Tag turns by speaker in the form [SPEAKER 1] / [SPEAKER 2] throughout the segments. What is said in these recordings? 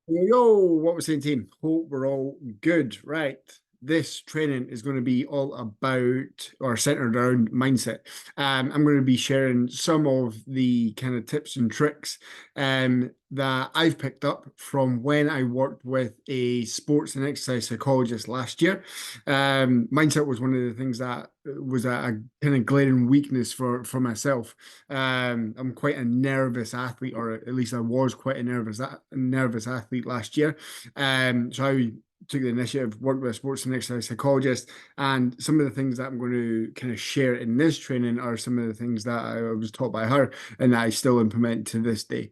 [SPEAKER 1] Yo, what we're saying, team. Hope we're all good. Right. This training is going to be all about or centered around mindset. I'm going to be sharing some of the kind of tips and tricks that I've picked up from when I worked with a sports and exercise psychologist last year. Mindset was one of the things that was a kind of glaring weakness for myself. I'm quite a nervous athlete, or at least I was quite a nervous athlete last year. So I took the initiative, worked with a sports and exercise psychologist, and some of the things that I'm going to kind of share in this training are some of the things that I was taught by her and that I still implement to this day.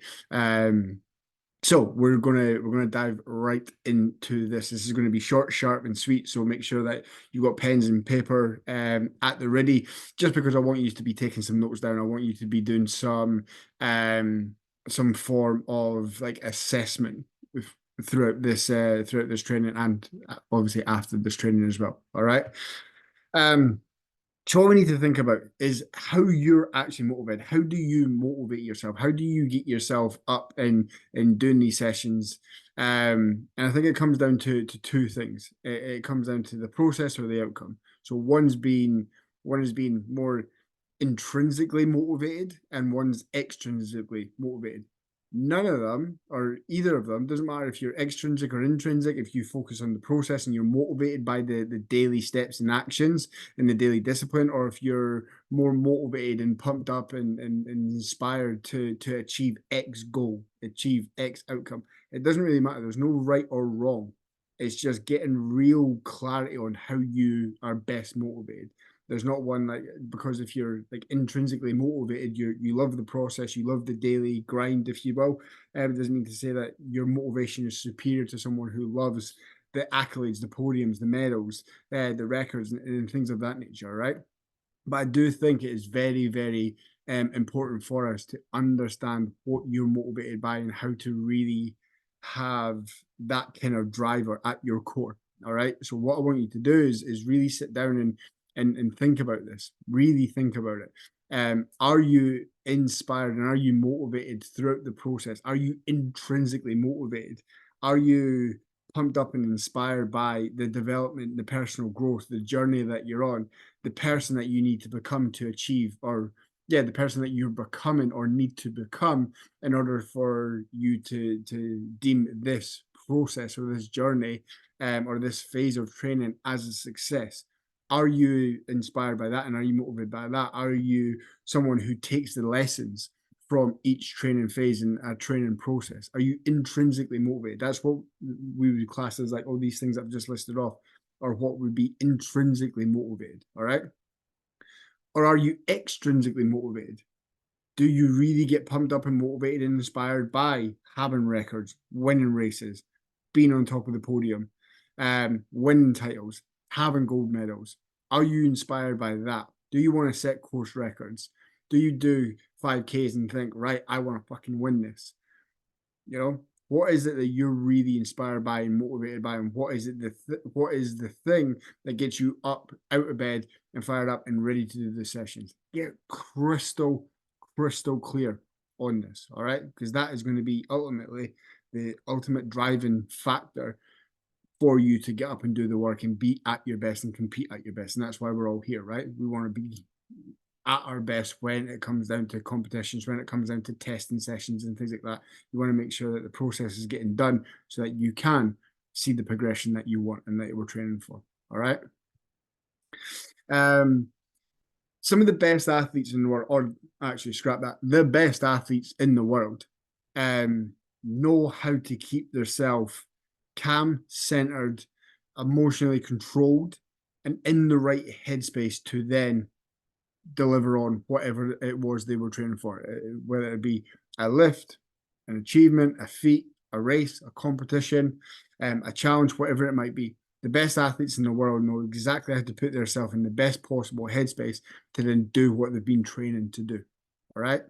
[SPEAKER 1] So we're gonna dive right into this. This is going to be short, sharp, and sweet. So make sure that you've got pens and paper at the ready. Just because I want you to be taking some notes down, I want you to be doing some form of like assessment throughout this training, and obviously after this training as well. All right. Um, so what we need to think about is how you're actually motivated. How do you motivate yourself? How do you get yourself up and doing these sessions? And I think it comes down to two things. It comes down to the process or the outcome. So one is being more intrinsically motivated and one's extrinsically motivated. None of them, or either of them, doesn't matter if you're extrinsic or intrinsic, if you focus on the process and you're motivated by the daily steps and actions and the daily discipline, or if you're more motivated and pumped up and inspired to achieve X goal, achieve X outcome. It doesn't really matter. There's no right or wrong. It's just getting real clarity on how you are best motivated. There's not one like, because if you're like intrinsically motivated, you love the process, you love the daily grind, if you will. It doesn't mean to say that your motivation is superior to someone who loves the accolades, the podiums, the medals, the records, and things of that nature, right? But I do think it is very, very important for us to understand what you're motivated by and how to really have that kind of driver at your core. All right. So what I want you to do is really sit down and think about this. Really think about it. Are you inspired and are you motivated throughout the process? Are you intrinsically motivated? Are you pumped up and inspired by the development, the personal growth, the journey that you're on, the person that you need to become to achieve, or yeah, the person that you're becoming or need to become in order for you to deem this process or this journey or this phase of training as a success? Are you inspired by that and are you motivated by that? Are you someone who takes the lessons from each training phase and a training process? Are you intrinsically motivated? That's what we would class as like all these things I've just listed off, or what would be intrinsically motivated. All right. Or are you extrinsically motivated? Do you really get pumped up and motivated and inspired by having records, winning races, being on top of the podium, winning titles, having gold medals? Are you inspired by that? Do you want to set course records? Do you do 5Ks and think, right, I want to fucking win this? You know, what is it that you're really inspired by and motivated by, and what is it what is the thing that gets you up out of bed and fired up and ready to do the sessions? Get crystal clear on this, all right? Because that is going to be ultimately the ultimate driving factor for you to get up and do the work and be at your best and compete at your best. And that's why we're all here, right? We want to be at our best when it comes down to competitions, when it comes down to testing sessions and things like that. You want to make sure that the process is getting done so that you can see the progression that you want and that you were training for. All right. Um, some of the best athletes in the world, or actually scrap that, the best athletes in the world, know how to keep themselves calm, centered, emotionally controlled, and in the right headspace to then deliver on whatever it was they were training for, whether it be a lift, an achievement, a feat, a race, a competition, a challenge, whatever it might be. The best athletes in the world know exactly how to put themselves in the best possible headspace to then do what they've been training to do. All right.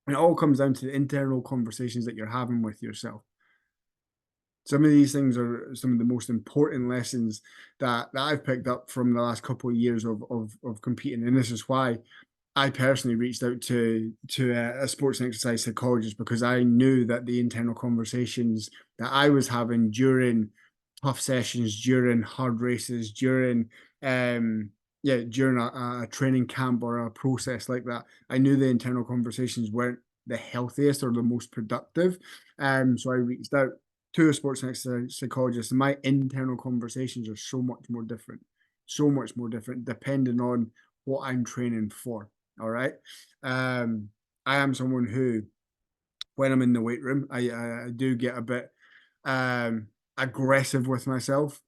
[SPEAKER 1] And it all comes down to the internal conversations that you're having with yourself. Some of these things are some of the most important lessons that I've picked up from the last couple of years of competing. And this is why I personally reached out to a sports and exercise psychologist because I knew that the internal conversations that I was having during tough sessions, during hard races, during um during a training camp or a process like that, I knew the internal conversations weren't the healthiest or the most productive. So I reached out to a sports and exercise psychologist, and my internal conversations are so much more different, depending on what I'm training for. All right. Um, I am someone who, when I'm in the weight room, I do get a bit um aggressive with myself,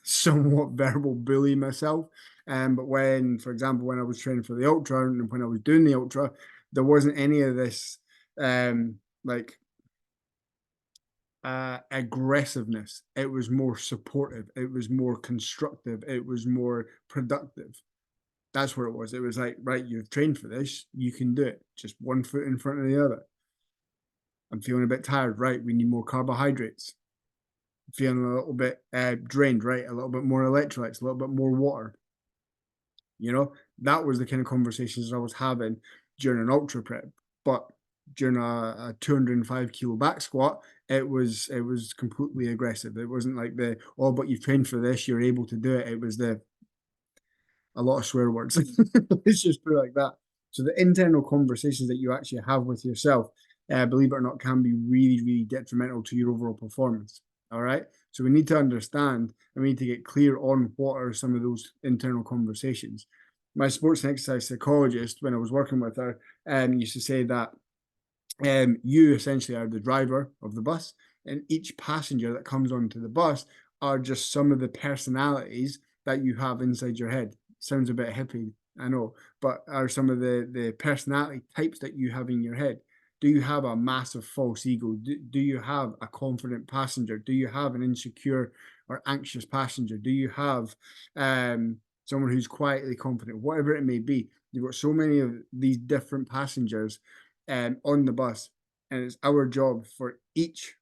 [SPEAKER 1] somewhat verbal bully myself. But when, for example, when I was training for the ultra and when I was doing the ultra, there wasn't any of this like aggressiveness. It was more supportive, it was more constructive, it was more productive. That's where it was. It was like, right, you've trained for this, you can do it. Just one foot in front of the other. I'm feeling a bit tired, right? We need more carbohydrates. Feeling a little bit drained, right? A little bit more electrolytes, a little bit more water. You know, that was the kind of conversations I was having during an ultra prep. But during a 205 kilo back squat, it was completely aggressive. It wasn't like the, oh, but you've trained for this, you're able to do it. It was the a lot of swear words. Let's just put it like that. So the internal conversations that you actually have with yourself, believe it or not, can be really, really detrimental to your overall performance. All right. So we need to understand and we need to get clear on what are some of those internal conversations. My sports and exercise psychologist, when I was working with her, used to say that you essentially are the driver of the bus, and each passenger that comes onto the bus are just some of the personalities that you have inside your head. Sounds a bit hippie, I know, but are some of the personality types that you have in your head. Do you have a massive false ego? Do you have a confident passenger? Do you have an insecure or anxious passenger? Do you have someone who's quietly confident? Whatever it may be, you've got so many of these different passengers on the bus, and it's our job for each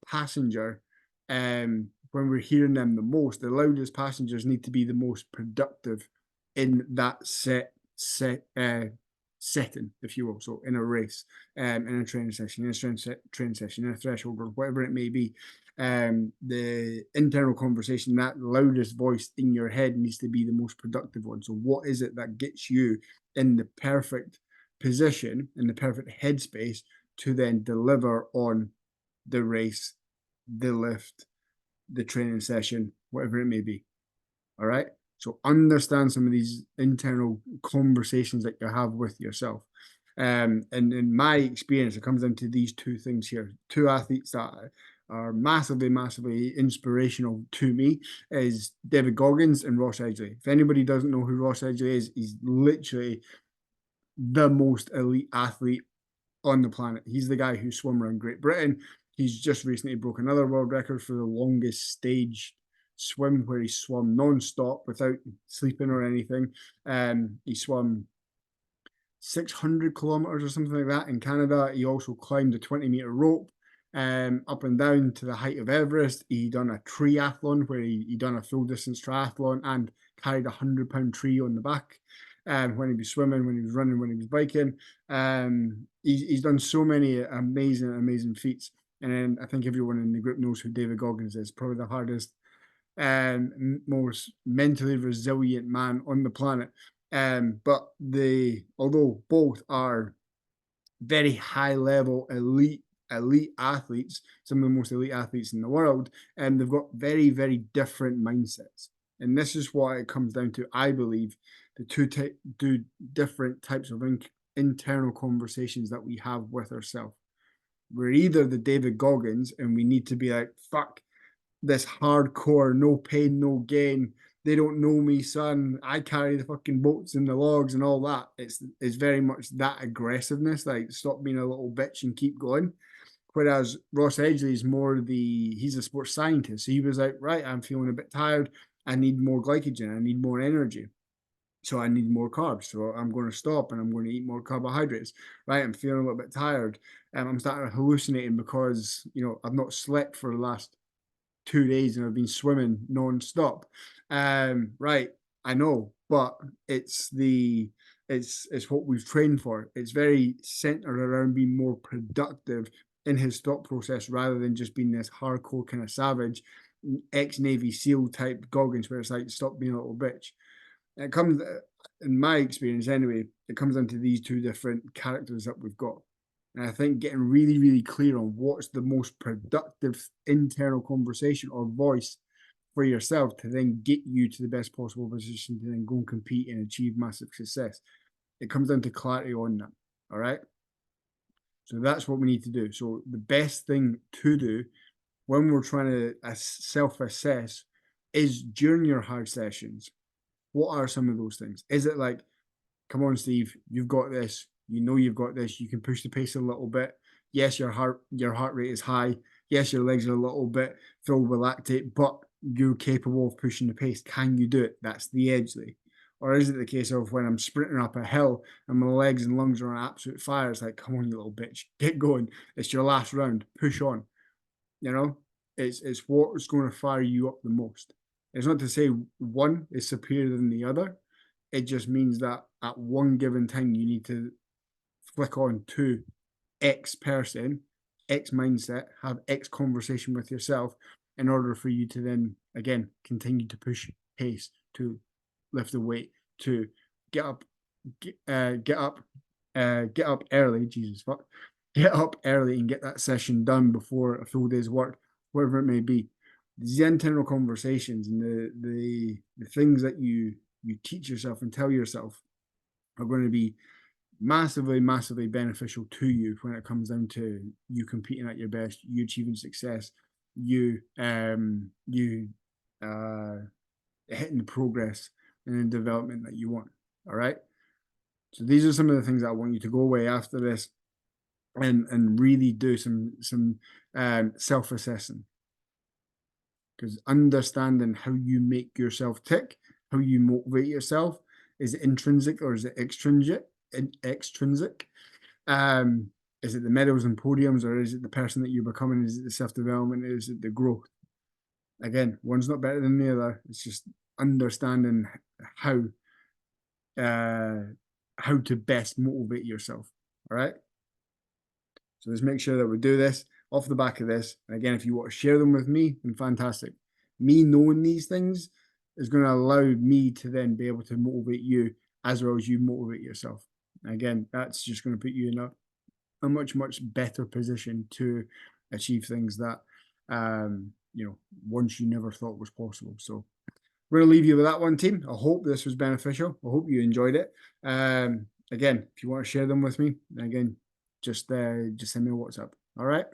[SPEAKER 1] passenger. When we're hearing them the most, the loudest passengers need to be the most productive in that setting, if you will. So in a race, in a training session, in a training session, in a threshold, or whatever it may be. The internal conversation, that loudest voice in your head, needs to be the most productive one. So what is it that gets you in the perfect position, in the perfect headspace to then deliver on the race, the lift, the training session, whatever it may be? All right. So understand some of these internal conversations that you have with yourself. And in my experience, it comes down to these two things here. Two athletes that are massively, massively inspirational to me is David Goggins and Ross Edgley. If anybody doesn't know who Ross Edgley is, he's literally the most elite athlete on the planet. He's the guy who swam around Great Britain. He's just recently broke another world record for the longest stage swim, where he swam non-stop without sleeping or anything. He swam 600 kilometers or something like that in Canada. He also climbed a 20-meter rope up and down to the height of Everest. He done a triathlon where he done a full distance triathlon and carried a 100-pound tree on the back. When he was swimming, when he was running, when he was biking. He's done so many amazing, amazing feats. And then I think everyone in the group knows who David Goggins is. Probably the hardest and most mentally resilient man on the planet. But although both are very high level elite athletes, some of the most elite athletes in the world, and they've got very, very different mindsets. And this is what it comes down to, I believe, the two different types of internal conversations that we have with ourselves. We're either the David Goggins, and we need to be like, fuck this hardcore, no pain, no gain. They don't know me, son. I carry the fucking boats and the logs and all that. It's very much that aggressiveness, like stop being a little bitch and keep going. Whereas Ross Edgley is more he's a sports scientist. So he was like, right, I'm feeling a bit tired. I need more glycogen. I need more energy. So I need more carbs. So I'm going to stop and I'm going to eat more carbohydrates. Right. I'm feeling a little bit tired. I'm starting hallucinating because, I've not slept for the last 2 days and I've been swimming non-stop. Right. I know, but it's the It's what we've trained for. It's very centered around being more productive in his thought process rather than just being this hardcore kind of savage ex-Navy SEAL type Goggins where it's like, stop being a little bitch. It comes, in my experience anyway, it comes down to these two different characters that we've got. And I think getting really, really clear on what's the most productive internal conversation or voice for yourself to then get you to the best possible position to then go and compete and achieve massive success. It comes down to clarity on that. All right. So that's what we need to do. So the best thing to do when we're trying to self-assess is during your hard sessions. What are some of those things? Is it like, come on, Steve, you've got this. You know you've got this. You can push the pace a little bit. Yes, your heart rate is high. Yes, your legs are a little bit filled with lactate, but you're capable of pushing the pace. Can you do it? That's the edgeley. Or is it the case of when I'm sprinting up a hill and my legs and lungs are on absolute fire? It's like, come on, you little bitch, get going. It's your last round. Push on. You know, it's what's going to fire you up the most. It's not to say one is superior than the other. It just means that at one given time you need to flick on to X person, X mindset, have X conversation with yourself in order for you to then again continue to push pace, to lift the weight, to get up early. Jesus fuck. Get up early and get that session done before a full day's work, whatever it may be. These internal conversations and the things that you teach yourself and tell yourself are going to be massively, massively beneficial to you when it comes down to you competing at your best, you achieving success, you hitting the progress and the development that you want. All right. So these are some of the things that I want you to go away after this and really do some self-assessing. Because understanding how you make yourself tick, how you motivate yourself, is it intrinsic or is it extrinsic? Is it the medals and podiums, or is it the person that you're becoming? Is it the self-development? Is it the growth? Again, one's not better than the other. It's just understanding how to best motivate yourself. All right. So let's make sure that we do this off the back of this. And again, if you want to share them with me, then fantastic. Me knowing these things is going to allow me to then be able to motivate you as well as you motivate yourself. And again, that's just going to put you in a much, much better position to achieve things that, once you never thought was possible. So we're going to leave you with that one, team. I hope this was beneficial. I hope you enjoyed it. Again, if you want to share them with me, again, just send me a WhatsApp. All right.